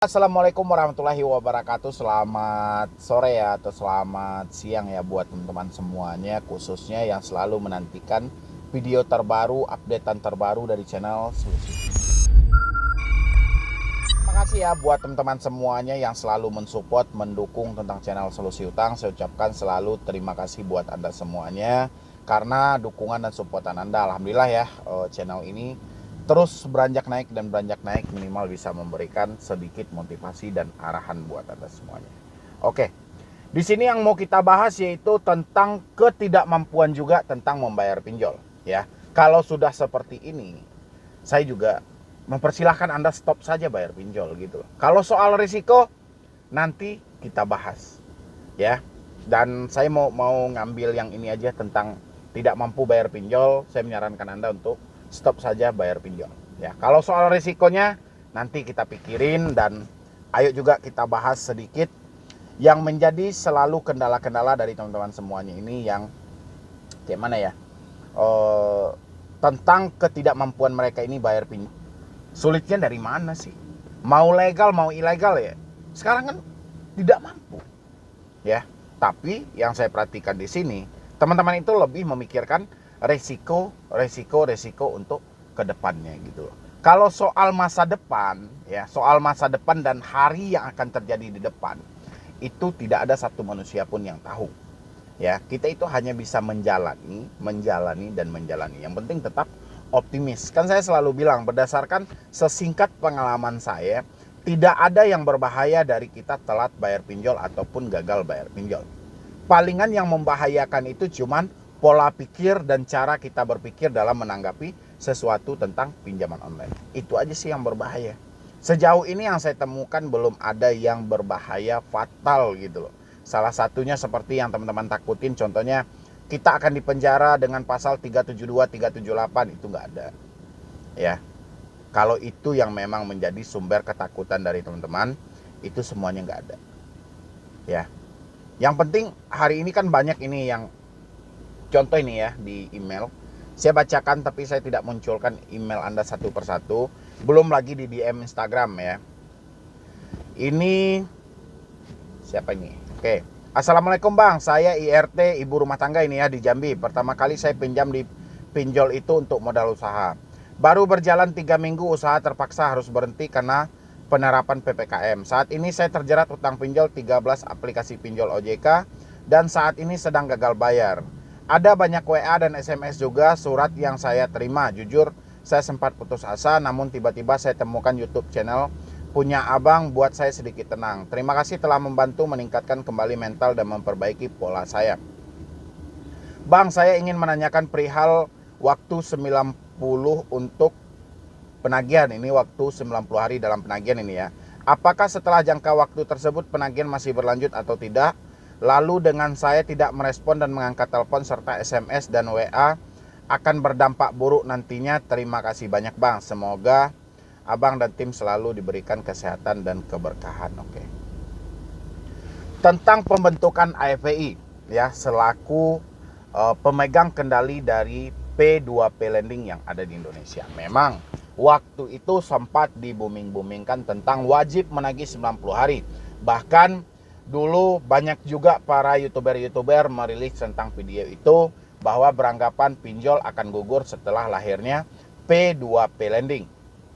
Assalamualaikum warahmatullahi wabarakatuh. Selamat sore ya atau selamat siang ya buat teman-teman semuanya, khususnya yang selalu menantikan video terbaru, updatean terbaru dari channel Solusi. Terima kasih ya buat teman-teman semuanya yang selalu mensupport, mendukung tentang channel Solusi Utang. Saya ucapkan selalu terima kasih buat Anda semuanya karena dukungan dan supportan Anda. Alhamdulillah ya, channel ini terus beranjak naik dan beranjak naik, minimal bisa memberikan sedikit motivasi dan arahan buat Anda semuanya. Oke, di sini yang mau kita bahas yaitu tentang ketidakmampuan juga tentang membayar pinjol ya. Kalau sudah seperti ini, saya juga mempersilahkan Anda stop saja bayar pinjol gitu. Kalau soal risiko nanti kita bahas ya. Dan saya mau ngambil yang ini aja tentang tidak mampu bayar pinjol. Saya menyarankan Anda untuk stop saja bayar pinjol ya. Kalau soal risikonya nanti kita pikirin, dan ayo juga kita bahas sedikit yang menjadi selalu kendala-kendala dari teman-teman semuanya ini, yang kayak mana ya, tentang ketidakmampuan mereka ini bayar pinjol. Sulitnya dari mana sih? Mau legal mau ilegal ya, sekarang kan tidak mampu ya. Tapi yang saya perhatikan di sini, teman-teman itu lebih memikirkan resiko untuk kedepannya gitu. Kalau soal masa depan ya, soal masa depan dan hari yang akan terjadi di depan, itu tidak ada satu manusia pun yang tahu ya. Kita itu hanya bisa menjalani dan menjalani. Yang penting tetap optimis. Kan saya selalu bilang, berdasarkan sesingkat pengalaman saya, tidak ada yang berbahaya dari kita telat bayar pinjol ataupun gagal bayar pinjol. Palingan yang membahayakan itu cuman pola pikir dan cara kita berpikir dalam menanggapi sesuatu tentang pinjaman online. Itu aja sih yang berbahaya. Sejauh ini yang saya temukan belum ada yang berbahaya fatal gitu loh. Salah satunya seperti yang teman-teman takutin, contohnya kita akan dipenjara dengan pasal 372, 378, itu nggak ada. Ya. Kalau itu yang memang menjadi sumber ketakutan dari teman-teman, itu semuanya nggak ada. Ya. Yang penting hari ini kan banyak ini yang contoh ini ya di email. Saya bacakan tapi saya tidak munculkan email Anda satu persatu. Belum lagi di DM Instagram ya. Ini siapa ini? Oke. Assalamualaikum Bang, saya IRT ibu rumah tangga ini ya di Jambi. Pertama kali saya pinjam di pinjol itu untuk modal usaha. Baru berjalan 3 minggu usaha terpaksa harus berhenti karena penerapan PPKM. Saat ini saya terjerat utang pinjol 13 aplikasi pinjol OJK dan saat ini sedang gagal bayar. Ada banyak WA dan SMS juga surat yang saya terima. Jujur saya sempat putus asa, namun tiba-tiba saya temukan YouTube channel punya abang, buat saya sedikit tenang. Terima kasih telah membantu meningkatkan kembali mental dan memperbaiki pola saya. Bang, saya ingin menanyakan perihal waktu 90 untuk penagihan. Ini waktu 90 hari dalam penagihan ini ya. Apakah setelah jangka waktu tersebut penagihan masih berlanjut atau tidak? Lalu dengan saya tidak merespon dan mengangkat telepon serta SMS dan WA akan berdampak buruk nantinya. Terima kasih banyak Bang. Semoga Abang dan tim selalu diberikan kesehatan dan keberkahan. Oke. Tentang pembentukan AFPI ya, selaku pemegang kendali dari P2P Lending yang ada di Indonesia. Memang waktu itu sempat dibuming-bumingkan tentang wajib menagih 90 hari. Bahkan dulu banyak juga para YouTuber merilis tentang video itu, bahwa beranggapan pinjol akan gugur setelah lahirnya P2P Lending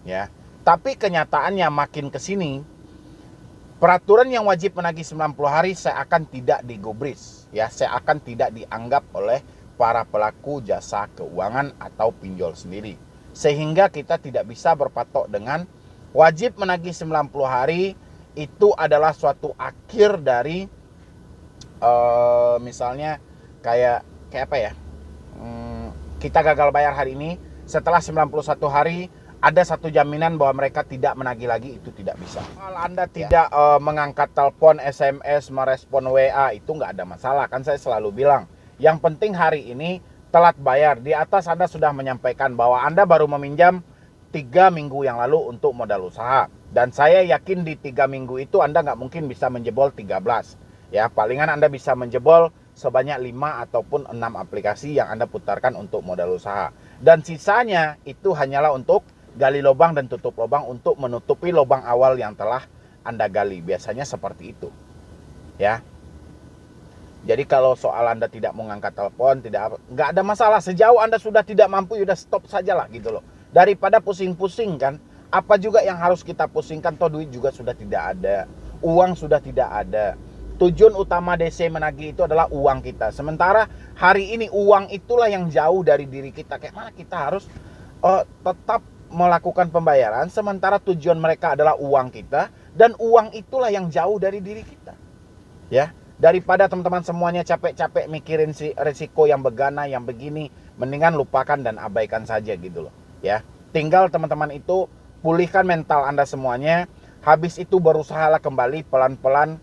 ya. Tapi kenyataannya makin kesini, peraturan yang wajib menagih 90 hari seakan tidak digubris ya, seakan tidak dianggap oleh para pelaku jasa keuangan atau pinjol sendiri. Sehingga kita tidak bisa berpatok dengan wajib menagih 90 hari itu adalah suatu akhir dari misalnya kayak apa ya, kita gagal bayar hari ini, setelah 91 hari ada satu jaminan bahwa mereka tidak menagih lagi. Itu tidak bisa. Kalau Anda tidak mengangkat telepon, SMS, merespon WA, itu nggak ada masalah. Kan saya selalu bilang, yang penting hari ini telat bayar. Di atas Anda sudah menyampaikan bahwa Anda baru meminjam 3 minggu yang lalu untuk modal usaha. Dan saya yakin di 3 minggu itu Anda nggak mungkin bisa menjebol 13. Ya, palingan Anda bisa menjebol sebanyak 5 ataupun 6 aplikasi yang Anda putarkan untuk modal usaha. Dan sisanya itu hanyalah untuk gali lubang dan tutup lubang untuk menutupi lubang awal yang telah Anda gali. Biasanya seperti itu. Ya. Jadi kalau soal Anda tidak mau ngangkat telepon, nggak ada masalah. Sejauh Anda sudah tidak mampu, udah stop sajalah gitu loh. Daripada pusing-pusing kan. Apa juga yang harus kita pusingkan, toh duit juga sudah tidak ada. Uang sudah tidak ada. Tujuan utama DC menagih itu adalah uang kita. Sementara hari ini uang itulah yang jauh dari diri kita. Kayak mana kita harus tetap melakukan pembayaran, sementara tujuan mereka adalah uang kita, dan uang itulah yang jauh dari diri kita. Ya, daripada teman-teman semuanya capek-capek mikirin si resiko yang begana, yang begini, mendingan lupakan dan abaikan saja gitu loh. Ya, tinggal teman-teman itu pulihkan mental Anda semuanya. Habis itu berusahalah kembali pelan-pelan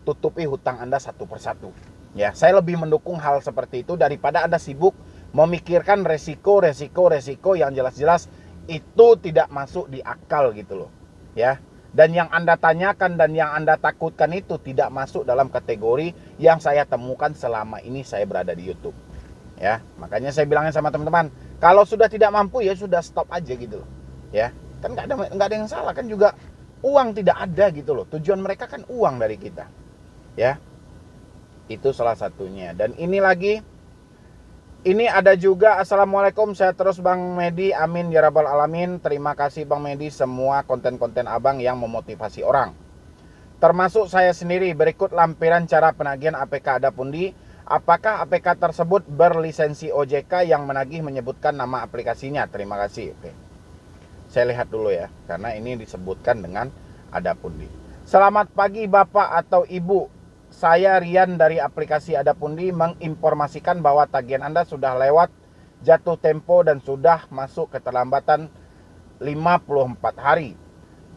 tutupi hutang Anda satu persatu. Ya, saya lebih mendukung hal seperti itu daripada Anda sibuk memikirkan resiko yang jelas-jelas itu tidak masuk di akal gitu loh. Ya. Dan yang Anda tanyakan dan yang Anda takutkan itu tidak masuk dalam kategori yang saya temukan selama ini saya berada di YouTube. Ya, makanya saya bilangin sama teman-teman, kalau sudah tidak mampu ya sudah stop aja gitu loh. Ya, kan nggak ada yang salah, kan juga uang tidak ada gitu loh. Tujuan mereka kan uang dari kita. Ya. Itu salah satunya. Dan ini lagi, ini ada juga, Assalamualaikum, saya terus Bang Medi, amin ya rabbal alamin. Terima kasih Bang Medi semua konten-konten Abang yang memotivasi orang. Termasuk saya sendiri. Berikut lampiran cara penagihan APK Adapundi. Apakah APK tersebut berlisensi OJK yang menagih menyebutkan nama aplikasinya? Terima kasih. Oke. Saya lihat dulu ya, karena ini disebutkan dengan Adapundi. Selamat pagi Bapak atau Ibu. Saya Rian dari aplikasi Adapundi menginformasikan bahwa tagihan Anda sudah lewat jatuh tempo dan sudah masuk keterlambatan 54 hari.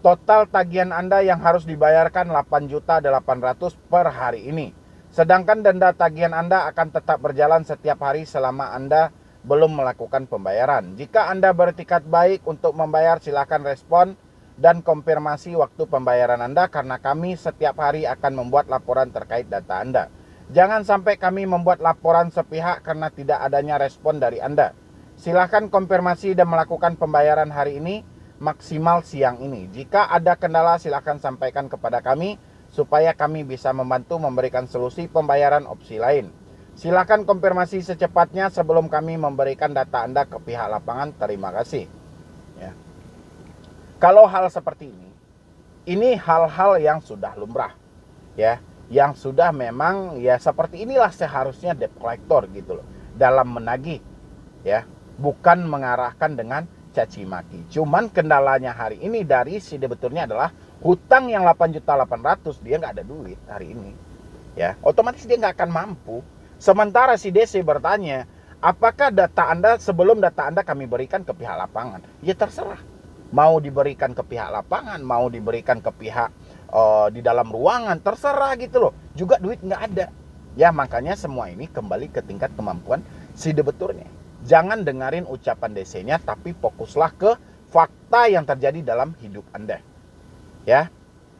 Total tagihan Anda yang harus dibayarkan 8.800.000 per hari ini. Sedangkan denda tagihan Anda akan tetap berjalan setiap hari selama Anda belum melakukan pembayaran. Jika Anda bertekad baik untuk membayar, silakan respon dan konfirmasi waktu pembayaran Anda, karena kami setiap hari akan membuat laporan terkait data Anda. Jangan sampai kami membuat laporan sepihak karena tidak adanya respon dari Anda. Silahkan konfirmasi dan melakukan pembayaran hari ini maksimal siang ini. Jika ada kendala silahkan sampaikan kepada kami supaya kami bisa membantu memberikan solusi pembayaran opsi lain. Silahkan konfirmasi secepatnya sebelum kami memberikan data Anda ke pihak lapangan. Terima kasih. Ya. Kalau hal seperti ini hal-hal yang sudah lumrah, ya, yang sudah memang ya seperti inilah seharusnya debt collector gitu loh, dalam menagih, ya, bukan mengarahkan dengan caci maki. Cuman kendalanya hari ini dari si debiturnya adalah hutang yang 8.800.000, dia nggak ada duit hari ini, ya, otomatis dia nggak akan mampu. Sementara si DC bertanya, apakah data Anda sebelum data Anda kami berikan ke pihak lapangan? Ya terserah. Mau diberikan ke pihak lapangan, mau diberikan ke pihak di dalam ruangan, terserah gitu loh. Juga duit nggak ada. Ya makanya semua ini kembali ke tingkat kemampuan si debiturnya. Jangan dengerin ucapan DC-nya, tapi fokuslah ke fakta yang terjadi dalam hidup Anda. Ya.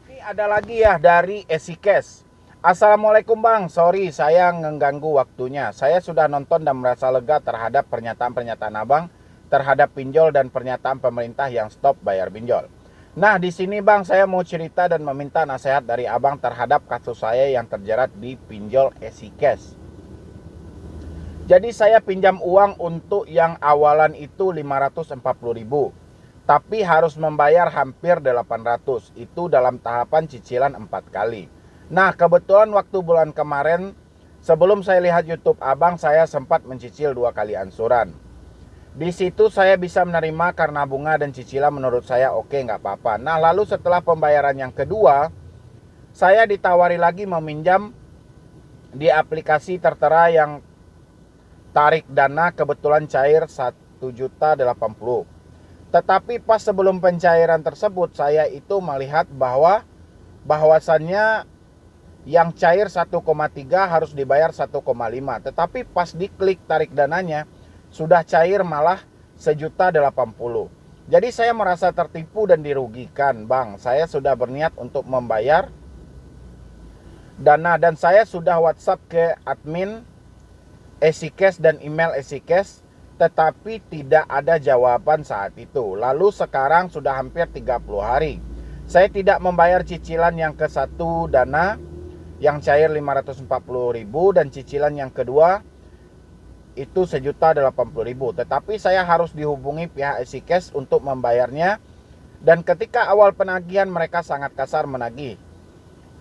Ini ada lagi ya dari Esikes. Assalamualaikum Bang, sorry saya mengganggu waktunya. Saya sudah nonton dan merasa lega terhadap pernyataan-pernyataan Abang terhadap pinjol dan pernyataan pemerintah yang stop bayar pinjol. Nah, di sini Bang, saya mau cerita dan meminta nasihat dari Abang terhadap kasus saya yang terjerat di pinjol Esikes. Jadi saya pinjam uang untuk yang awalan itu 540.000, tapi harus membayar hampir 800. Itu dalam tahapan cicilan 4 kali. Nah, kebetulan waktu bulan kemarin sebelum saya lihat YouTube Abang, saya sempat mencicil 2 kali angsuran. Di situ saya bisa menerima karena bunga dan cicilan menurut saya oke, nggak apa-apa. Nah lalu setelah pembayaran yang kedua, saya ditawari lagi meminjam di aplikasi tertera yang tarik dana kebetulan cair 1.080.000. Tetapi pas sebelum pencairan tersebut saya itu melihat bahwasannya yang cair 1,3 harus dibayar 1,5. Tetapi pas diklik tarik dananya sudah cair malah 1.080.000. Jadi saya merasa tertipu dan dirugikan. Bang, saya sudah berniat untuk membayar dana dan saya sudah WhatsApp ke admin Esikes dan email Esikes, tetapi tidak ada jawaban saat itu. Lalu sekarang sudah hampir 30 hari. Saya tidak membayar cicilan yang ke satu dana yang cair 540.000 dan cicilan yang kedua itu 1.080.000. Tetapi saya harus dihubungi pihak EasyCash untuk membayarnya, dan ketika awal penagihan mereka sangat kasar menagih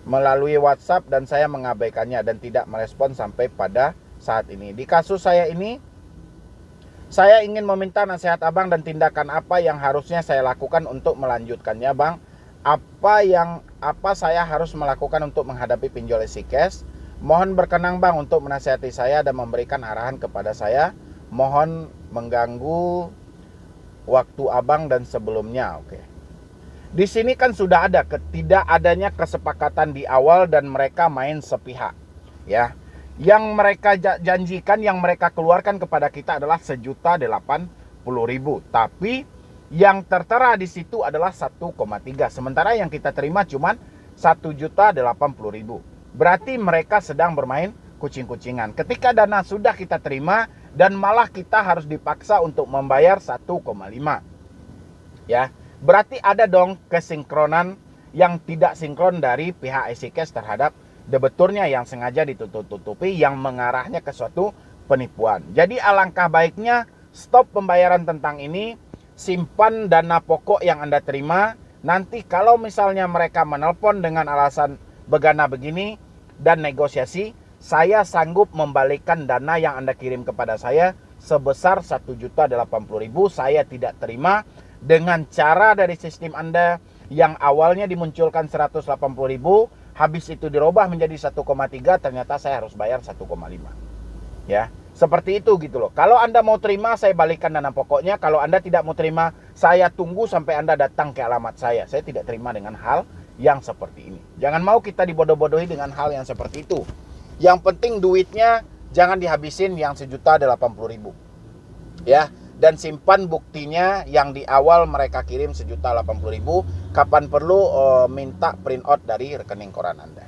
melalui WhatsApp dan saya mengabaikannya dan tidak merespon sampai pada saat ini. Di kasus saya ini, saya ingin meminta nasihat abang dan tindakan apa yang harusnya saya lakukan untuk melanjutkannya, bang. Apa saya harus melakukan untuk menghadapi pinjol EasyCash? Mohon berkenan bang untuk menasihati saya dan memberikan arahan kepada saya. Mohon mengganggu waktu abang dan sebelumnya. Oke. Di sini kan sudah ada tidak adanya kesepakatan di awal dan mereka main sepihak. Ya. Yang mereka janjikan, yang mereka keluarkan kepada kita adalah 1.080.000. Tapi yang tertera di situ adalah 1,3. Sementara yang kita terima cuma 1.080.000. Berarti mereka sedang bermain kucing-kucingan. Ketika dana sudah kita terima dan malah kita harus dipaksa untuk membayar 1,5. Ya, berarti ada dong kesinkronan yang tidak sinkron dari pihak EasyCash terhadap debeturnya yang sengaja ditutup-tutupi, yang mengarahnya ke suatu penipuan. Jadi alangkah baiknya stop pembayaran tentang ini, simpan dana pokok yang Anda terima. Nanti kalau misalnya mereka menelpon dengan alasan begana begini dan negosiasi, saya sanggup membalikkan dana yang Anda kirim kepada saya sebesar 1.080.000. Saya tidak terima dengan cara dari sistem Anda yang awalnya dimunculkan 180.000, habis itu dirubah menjadi 1,3, ternyata saya harus bayar 1,5. Ya, seperti itu gitu loh. Kalau Anda mau terima, saya balikkan dana pokoknya. Kalau Anda tidak mau terima, saya tunggu sampai Anda datang ke alamat saya. Saya tidak terima dengan hal yang seperti ini. Jangan mau kita dibodoh-bodohi dengan hal yang seperti itu. Yang penting duitnya jangan dihabisin yang 1.080.000. Ya, dan simpan buktinya yang di awal mereka kirim 1.080.000. Kapan perlu minta print out dari rekening koran Anda.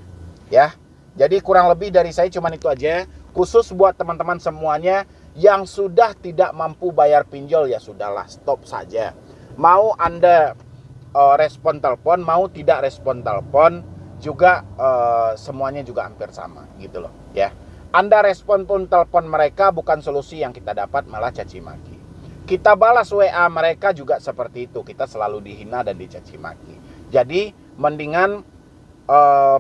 Ya. Jadi kurang lebih dari saya cuma itu aja. Khusus buat teman-teman semuanya yang sudah tidak mampu bayar pinjol, ya sudahlah, stop saja. Mau Anda respon telepon, mau tidak respon telepon juga semuanya juga hampir sama gitu loh ya. Anda respon pun telepon mereka bukan solusi yang kita dapat, malah caci maki. Kita balas WA mereka juga seperti itu, kita selalu dihina dan dicaci maki. Jadi mendingan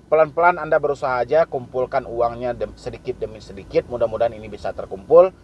pelan-pelan Anda berusaha aja kumpulkan uangnya sedikit demi sedikit. Mudah-mudahan ini bisa terkumpul.